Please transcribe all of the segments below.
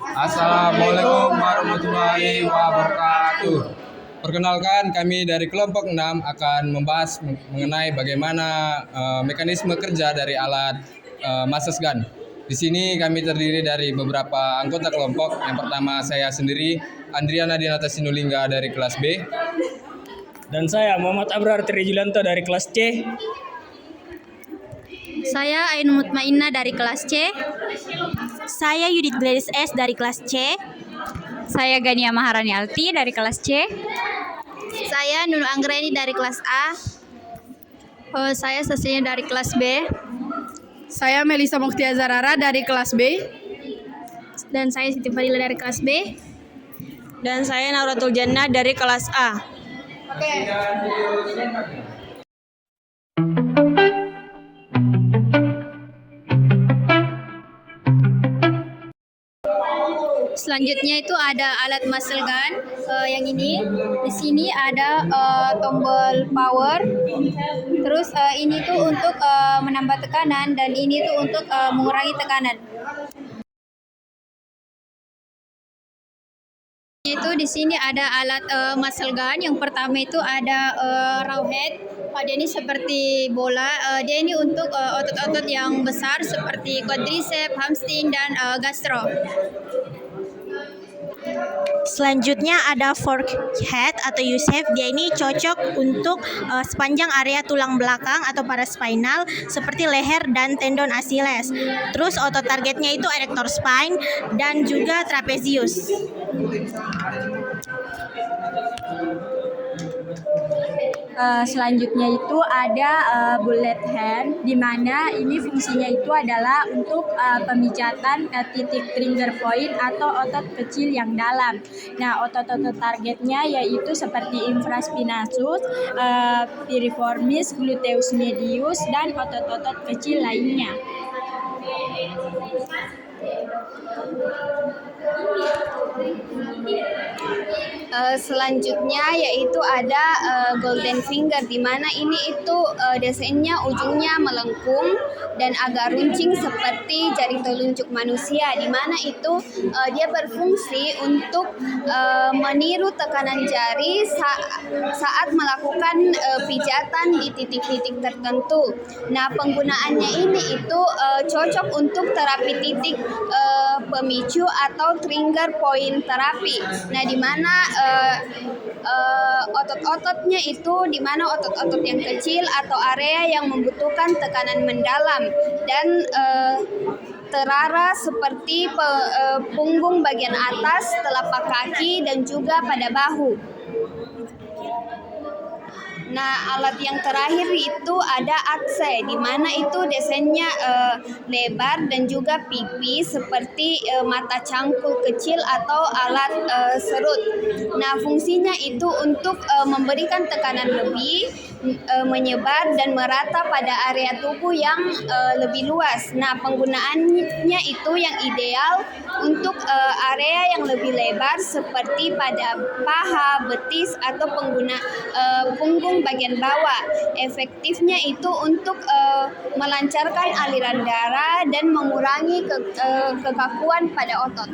Assalamualaikum warahmatullahi wabarakatuh. Perkenalkan, kami dari kelompok 6 akan membahas mengenai bagaimana mekanisme kerja dari alat Masses Gun. Di sini kami terdiri dari beberapa anggota kelompok. Yang pertama saya sendiri, Andriana Dinata Sinulingga dari kelas B. Dan saya Muhammad Abrar Trijulanto dari kelas C. Saya Ainun Mutmainah dari kelas C. Saya Yudit Gladys S dari kelas C. Saya Gania Maharani Alti dari kelas C. Saya Nunu Anggreni dari kelas A. Saya Cecilia dari kelas B. Saya Melisa Muktiazah Rara dari kelas B. Dan saya Siti Fadila dari kelas B. Dan saya Nauratul Jannah dari kelas A. Selanjutnya itu ada alat muscle gun yang ini. Di sini ada tombol power. Terus ini tuh untuk menambah tekanan dan ini tuh untuk mengurangi tekanan. Itu di sini ada alat muscle gun. Yang pertama itu ada raw head. Dia ini seperti bola. Dia ini untuk otot-otot yang besar seperti quadriceps, hamstring dan gastro. Selanjutnya ada fork head atau U-shape. Dia ini cocok untuk sepanjang area tulang belakang atau paraspinal seperti leher dan tendon Achilles. Terus otot targetnya itu erector spine dan juga trapezius. Selanjutnya itu ada bullet hand, di mana ini fungsinya itu adalah untuk pemijatan titik trigger point atau otot kecil yang dalam. Nah, otot-otot targetnya yaitu seperti infraspinatus, piriformis, gluteus medius, dan otot-otot kecil lainnya. Selanjutnya yaitu ada golden finger, di mana ini itu desainnya ujungnya melengkung dan agak runcing seperti jari telunjuk manusia, di mana itu dia berfungsi untuk meniru tekanan jari saat melakukan pijatan di titik-titik tertentu. Nah, penggunaannya ini itu cocok untuk terapi titik pemicu atau trigger point terapi. Nah, di mana otot-ototnya itu di mana otot-otot yang kecil atau area yang membutuhkan tekanan mendalam dan terarah seperti punggung bagian atas, telapak kaki dan juga pada bahu. Nah, alat yang terakhir itu ada akse, di mana itu desainnya lebar dan juga pipi seperti mata cangkul kecil atau alat serut. Nah, fungsinya itu untuk memberikan tekanan lebih, menyebar dan merata pada area tubuh yang lebih luas. Nah, penggunaannya itu yang ideal untuk area yang lebih lebar seperti pada paha, betis atau punggung bagian bawah. Efektifnya itu untuk melancarkan aliran darah dan mengurangi kekakuan pada otot.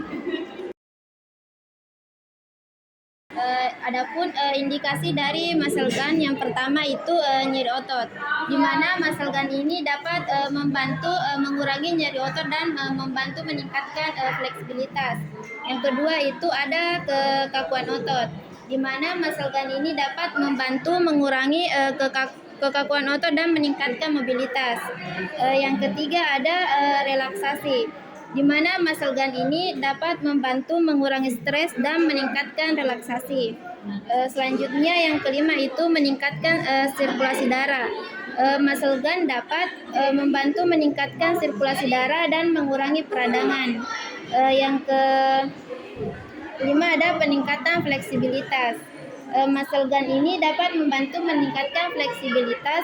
Adapun indikasi dari muscle gun yang pertama itu nyeri otot, di mana muscle gun ini dapat membantu mengurangi nyeri otot dan membantu meningkatkan fleksibilitas. Yang kedua itu ada kekakuan otot, di mana muscle gun ini dapat membantu mengurangi kekakuan otot dan meningkatkan mobilitas. Yang ketiga ada relaksasi, di mana muscle gun ini dapat membantu mengurangi stres dan meningkatkan relaksasi. Selanjutnya yang kelima itu meningkatkan sirkulasi darah. Muscle gun dapat membantu meningkatkan sirkulasi darah dan mengurangi peradangan. Yang kelima ada peningkatan fleksibilitas. Muscle gun ini dapat membantu meningkatkan fleksibilitas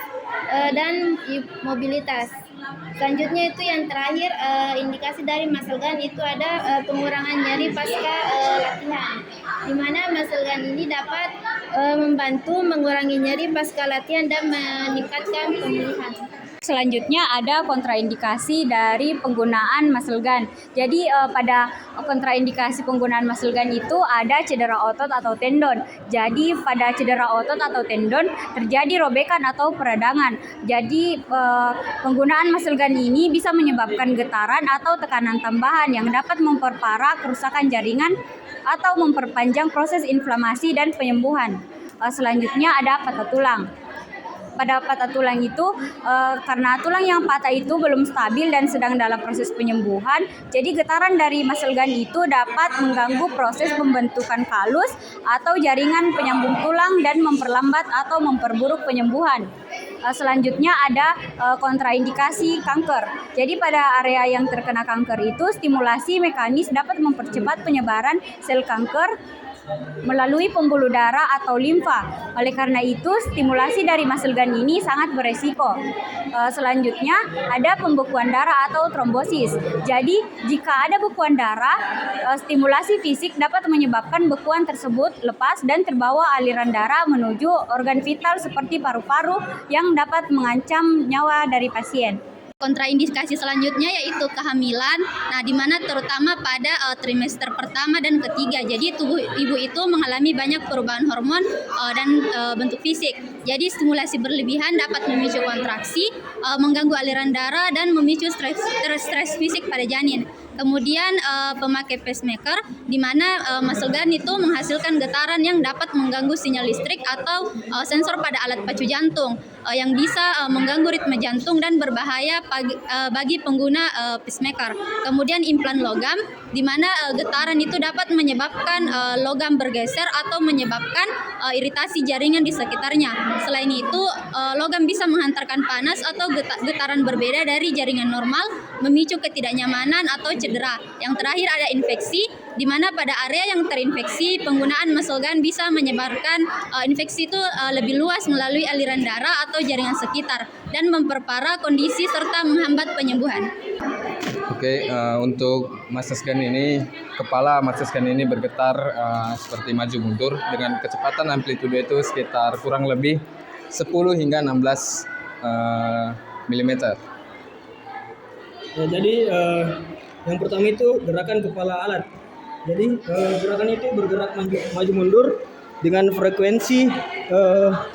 dan mobilitas. Selanjutnya itu yang terakhir, indikasi dari muscle gun itu ada pengurangan nyeri pasca latihan, di mana muscle gun ini dapat membantu mengurangi nyeri pasca latihan dan meningkatkan pemulihan. Selanjutnya ada kontraindikasi dari penggunaan muscle gun. Jadi pada kontraindikasi penggunaan muscle gun itu ada cedera otot atau tendon. Jadi pada cedera otot atau tendon terjadi robekan atau peradangan. Jadi penggunaan muscle gun ini bisa menyebabkan getaran atau tekanan tambahan yang dapat memperparah kerusakan jaringan atau memperpanjang proses inflamasi dan penyembuhan. Selanjutnya ada patah tulang. Pada patah tulang itu karena tulang yang patah itu belum stabil dan sedang dalam proses penyembuhan, jadi getaran dari muscle gun itu dapat mengganggu proses pembentukan kalus atau jaringan penyambung tulang dan memperlambat atau memperburuk penyembuhan. Selanjutnya ada kontraindikasi kanker. Jadi pada area yang terkena kanker itu stimulasi mekanis dapat mempercepat penyebaran sel kanker melalui pembuluh darah atau limfa. Oleh karena itu, stimulasi dari muscle gun ini sangat beresiko. Selanjutnya, ada pembekuan darah atau trombosis. Jadi, jika ada bekuan darah, stimulasi fisik dapat menyebabkan bekuan tersebut lepas dan terbawa aliran darah menuju organ vital seperti paru-paru yang dapat mengancam nyawa dari pasien. Kontraindikasi selanjutnya yaitu kehamilan, nah di mana terutama pada trimester pertama dan ketiga. Jadi tubuh ibu itu mengalami banyak perubahan hormon dan bentuk fisik. Jadi stimulasi berlebihan dapat memicu kontraksi, mengganggu aliran darah dan memicu stres fisik pada janin. Kemudian pemakai pacemaker, di mana muscle gun itu menghasilkan getaran yang dapat mengganggu sinyal listrik atau sensor pada alat pacu jantung yang bisa mengganggu ritme jantung dan berbahaya bagi pengguna pacemaker. Kemudian implan logam, di mana getaran itu dapat menyebabkan logam bergeser atau menyebabkan iritasi jaringan di sekitarnya. Selain itu, logam bisa menghantarkan panas atau getaran berbeda dari jaringan normal, memicu ketidaknyamanan atau cedera. Yang terakhir ada infeksi, di mana pada area yang terinfeksi, penggunaan muscle gun bisa menyebarkan infeksi itu lebih luas melalui aliran darah atau jaringan sekitar dan memperparah kondisi serta menghambat penyembuhan. Oke, untuk muscle gun ini, kepala muscle gun ini bergetar seperti maju mundur dengan kecepatan amplitude itu sekitar kurang lebih 10 hingga 16 mm. Ya, jadi yang pertama itu gerakan kepala alat. Jadi gerakan itu bergerak maju mundur dengan frekuensi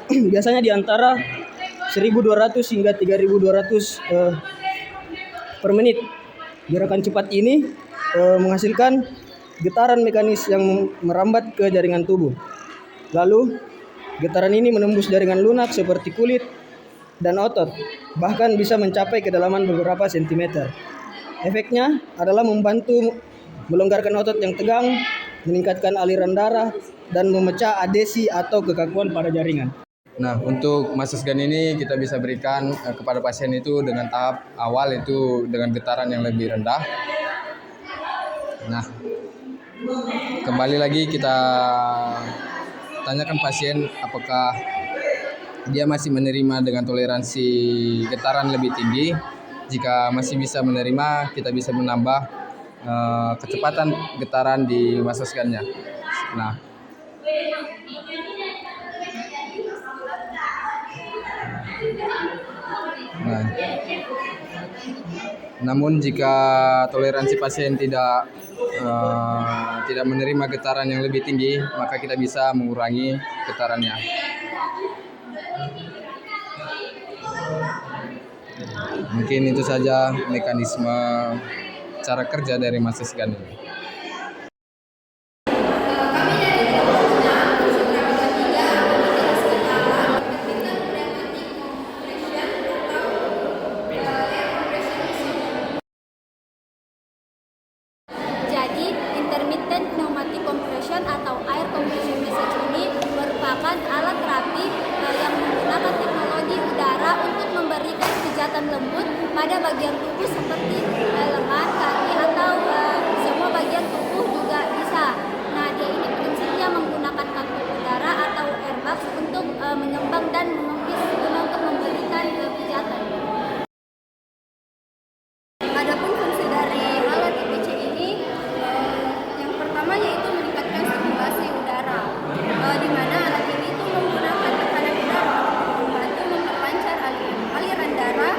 biasanya di antara 1.200 hingga 3.200 per menit. Gerakan cepat ini menghasilkan getaran mekanis yang merambat ke jaringan tubuh. Lalu getaran ini menembus jaringan lunak seperti kulit dan otot, bahkan bisa mencapai kedalaman beberapa sentimeter. Efeknya adalah membantu melonggarkan otot yang tegang, meningkatkan aliran darah, dan memecah adesi atau kekakuan pada jaringan. Nah, untuk muscle gun ini kita bisa berikan kepada pasien itu dengan tahap awal itu dengan getaran yang lebih rendah. Nah, kembali lagi kita tanyakan pasien apakah dia masih menerima dengan toleransi getaran lebih tinggi. Jika masih bisa menerima, kita bisa menambah kecepatan getaran di muscle gun-nya. Namun jika toleransi pasien tidak menerima getaran yang lebih tinggi, maka kita bisa mengurangi getarannya. Mungkin itu saja mekanisme cara kerja dari muscle gun ini. Jadi, intermittent pneumatic compression atau air compression message ini merupakan alat terapi yang menggunakan teknologi udara untuk memberikan pijatan lembut pada bagian tubuh seperti lengan, kaki, atau semua bagian tubuh juga bisa. Nah, dia ini prinsipnya menggunakan kantung udara atau airbags untuk mengembang dan mengempis guna untuk memberikan pijatan. Adapun fungsi dari alat IPC ini, yang pertama yaitu meningkatkan sirkulasi udara, di mana alat ini itu menggunakan tekanan udara untuk membantu memperlancar aliran darah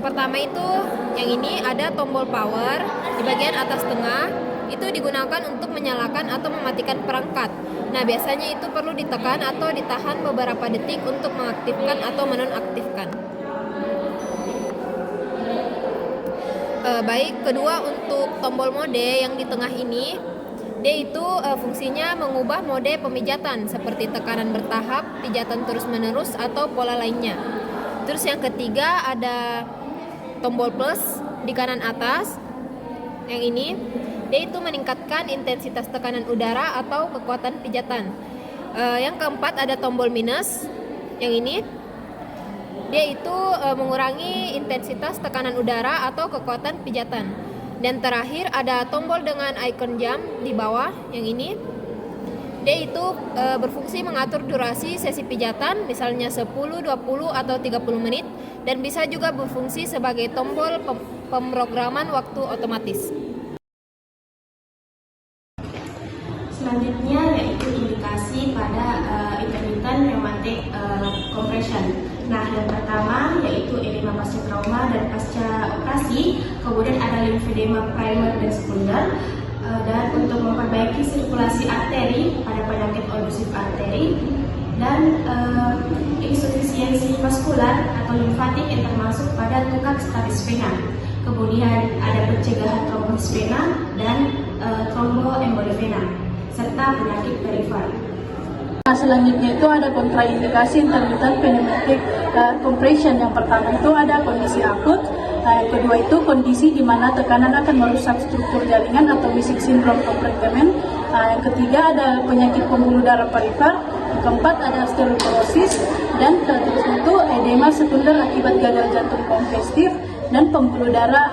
Yang pertama itu, yang ini ada tombol power di bagian atas tengah. Itu digunakan untuk menyalakan atau mematikan perangkat. Nah, biasanya itu perlu ditekan atau ditahan beberapa detik untuk mengaktifkan atau menonaktifkan. Baik, kedua untuk tombol mode yang di tengah ini, dia itu fungsinya mengubah mode pemijatan seperti tekanan bertahap, pijatan terus-menerus atau pola lainnya. Terus yang ketiga ada tombol plus di kanan atas. Yang ini dia itu meningkatkan intensitas tekanan udara atau kekuatan pijatan. Yang keempat ada tombol minus. Yang ini dia itu mengurangi intensitas tekanan udara atau kekuatan pijatan. Dan terakhir ada tombol dengan icon jam di bawah. Yang ini dia itu berfungsi mengatur durasi sesi pijatan, misalnya 10, 20 atau 30 menit, dan bisa juga berfungsi sebagai tombol pemrograman waktu otomatis. Selanjutnya yaitu indikasi pada intermittent pneumatic compression. Nah, yang pertama yaitu edema pasca trauma dan pasca operasi, kemudian ada lymphedema primer dan sekunder, dan untuk memperbaiki sirkulasi arteri pada penyakit occlusif arteri, dan insufisiensi vaskular atau limfatik yang termasuk pada tukak statis vena. Kemudian ada pencegahan trombos vena dan tromboemboli vena, serta penyakit perifer. Nah, selanjutnya itu ada kontraindikasi intermittent pneumatic compression. Yang pertama itu ada kondisi akut. Yang kedua itu kondisi di mana tekanan akan merusak struktur jaringan atau basic syndrome compartment. Yang ketiga ada penyakit pembuluh darah perifer. Yang keempat ada osteoporosis, dan seterusnya itu edema sekunder akibat gagal jantung kongestif dan pembuluh darah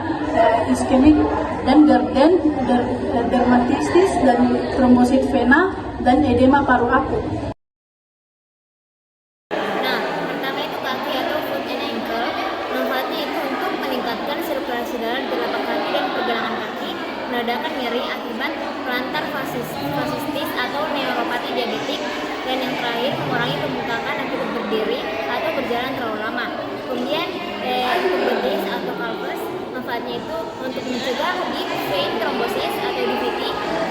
iskemik, dan gorden, dermatitis, dan trombosit vena, dan edema paru akut. Nah, pertama itu kaki atau foot and ankle. Manfaatnya itu untuk meningkatkan sirkulasi darah di telapak kaki dan pergelangan kaki, meredakan nyeri akibat plantar fasciitis atau neuropati diabetik, dan yang terakhir mengurangi pembengkakan akibat berdiri atau berjalan terlalu lama. Kemudian untuk betis atau valves, manfaatnya itu untuk mencegah deep vein thrombosis atau DVT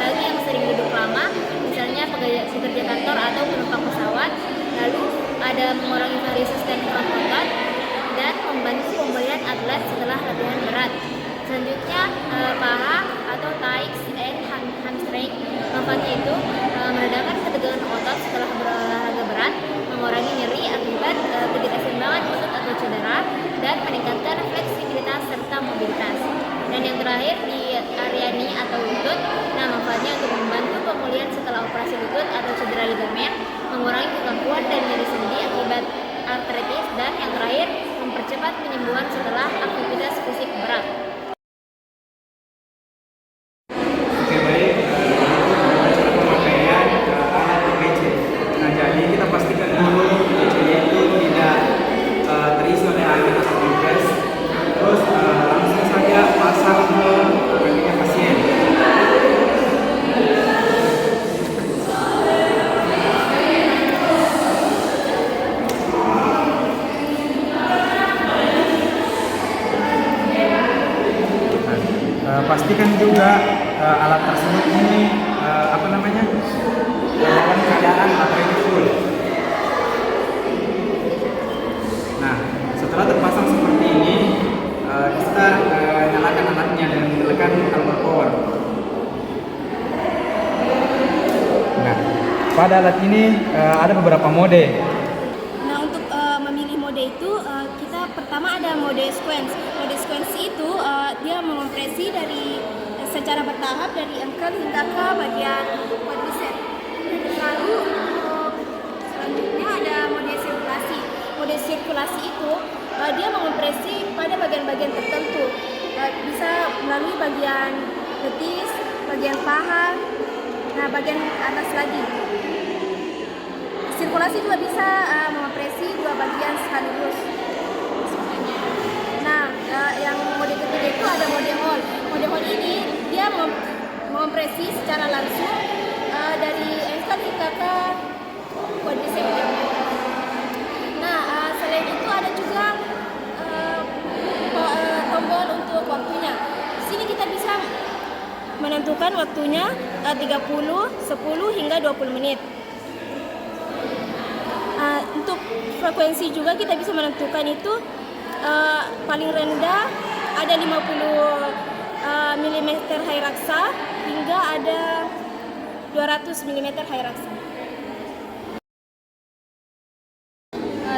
bagi yang sering duduk lama, misalnya pekerja kantor atau penumpang pesawat. Lalu ada mengurangi varises dan kramp otot, dan membantu pemulihan atlet setelah latihan berat. Selanjutnya paha atau thighs and hamstring, manfaatnya itu meredakan ketegangan otot setelah berolahraga berat, mengurangi nyeri akibat ketidakseimbangan otot atau cedera, dan meningkatkan fleksibilitas serta mobilitas. Dan yang terakhir di area knee atau lutut, nah manfaatnya untuk membantu pemulihan setelah operasi lutut atau cedera ligamen, mengurangi kekakuan dan nyeri sendi akibat artritis, dan yang terakhir mempercepat penyembuhan setelah aktivitas fisik berat. Oke, baik. Cara pemakaian alat OPC. Nah, jadi kita pastikan dulu OPC-nya itu tidak terisi oleh angin atau kompres. Terus langsung saja pasang ke kakinya pasien. Pastikan juga alat tersebut ini dalam keadaan baterainya full. Nah, setelah terpasang seperti ini, kita nyalakan alatnya dengan menekan tombol power. Nah, pada alat ini ada beberapa mode. Nah, untuk memilih mode itu kita pertama ada mode sequence. Mode sequence itu dia mengompresi dari secara bertahap dari ankle hingga ke bagian quadricep. Lalu selanjutnya ada mode sirkulasi. Mode sirkulasi itu dia mengompresi pada bagian-bagian tertentu. Bisa melalui bagian betis, bagian paha, nah bagian atas lagi. Sirkulasi juga bisa mengopresi dua bagian sekaligus. Nah, yang mode ketiga itu ada mode hold. Mode hold ini dia mengopresi secara langsung dari ankle hingga ke quadricep. Nah, selain itu ada juga menentukan waktunya 30, 10 hingga 20 menit. Untuk frekuensi juga kita bisa menentukan itu paling rendah ada 50 mm high raksa hingga ada 200 mm high raksa.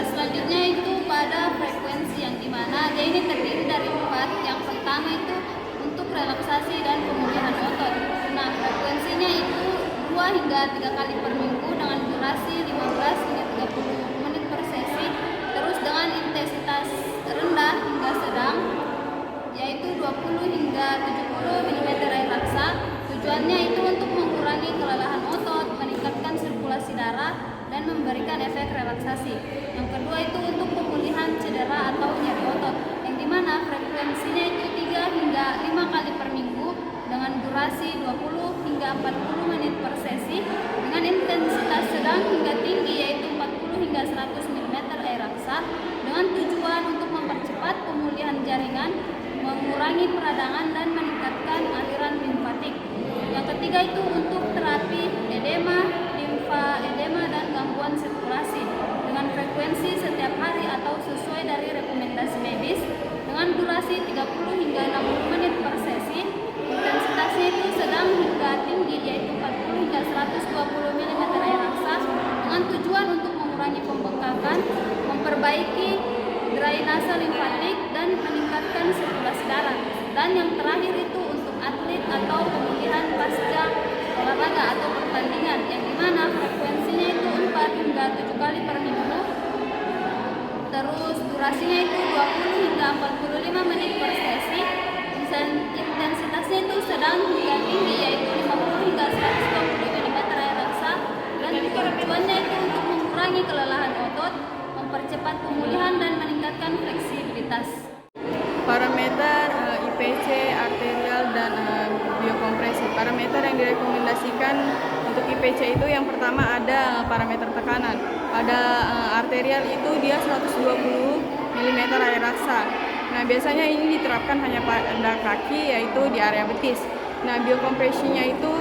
Selanjutnya itu pada frekuensi yang dimana dia ini terdiri dari 4. Yang pertama itu untuk relaksasi dan pemulihan otot. Nah, frekuensinya itu 2 hingga 3 kali per minggu dengan durasi 15 hingga 30 menit per sesi. Terus dengan intensitas rendah hingga sedang yaitu 20 hingga 70 mm air raksa. Tujuannya itu untuk mengurangi kelelahan otot, meningkatkan sirkulasi darah, dan memberikan efek relaksasi. Yang kedua itu untuk pemulihan cedera atau nyeri otot, yang dimana frekuensinya itu 3 hingga 5 kali per minggu dengan durasi 20 hingga 40 menit per sesi dengan intensitas sedang hingga tinggi yaitu 40 hingga 100 mm air raksa dengan tujuan untuk mempercepat pemulihan jaringan, mengurangi peradangan, dan meningkatkan aliran limfatik. Yang ketiga itu untuk terapi edema, edema, dan gangguan sirkulasi dengan frekuensi setiap hari atau sesuai dari rekomendasi medis dengan durasi 30 hingga 60 menit per sesi. Intensitasnya itu sedang hingga tinggi yaitu 40 hingga 120 mm air raksa dengan tujuan untuk mengurangi pembengkakan, memperbaiki drainase limfatik, dan meningkatkan sirkulasi darah. Dan yang terakhir itu untuk atlet atau pemulihan pasca olahraga atau pertandingan, yang dimana frekuensinya itu 4 hingga 7 kali per minggu. Terus durasinya itu 20 hingga 45 menit per sesi. Intensitasnya itu sedang hingga tinggi yaitu 50 hingga 120 mm air raksa. Dan tujuannya itu untuk mengurangi kelelahan otot, mempercepat pemulihan, dan meningkatkan fleksibilitas. Parameter IPC, arterial, dan biokompresi. Parameter yang direkomendasikan untuk IPC itu yang pertama ada parameter tekanan. Pada arterial itu dia 120 mm air raksa. Nah, biasanya ini diterapkan hanya pada kaki yaitu di area betis. Nah, biokompresinya itu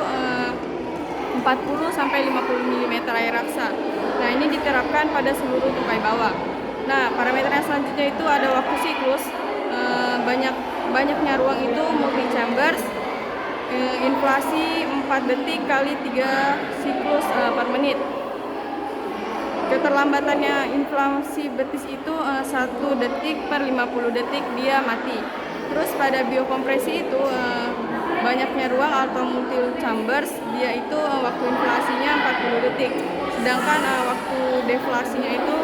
40 sampai 50 mm air raksa. Nah, ini diterapkan pada seluruh tupai bawah. Nah, parameter yang selanjutnya itu ada waktu siklus. Banyaknya ruang itu multi chambers, inflasi 4 detik kali 3 siklus per menit. Keterlambatannya inflasi betis itu 1 detik per 50 detik dia mati. Terus pada biokompresi itu banyaknya ruang atau multi chambers, dia itu waktu inflasinya 40 detik. Sedangkan waktu deflasinya itu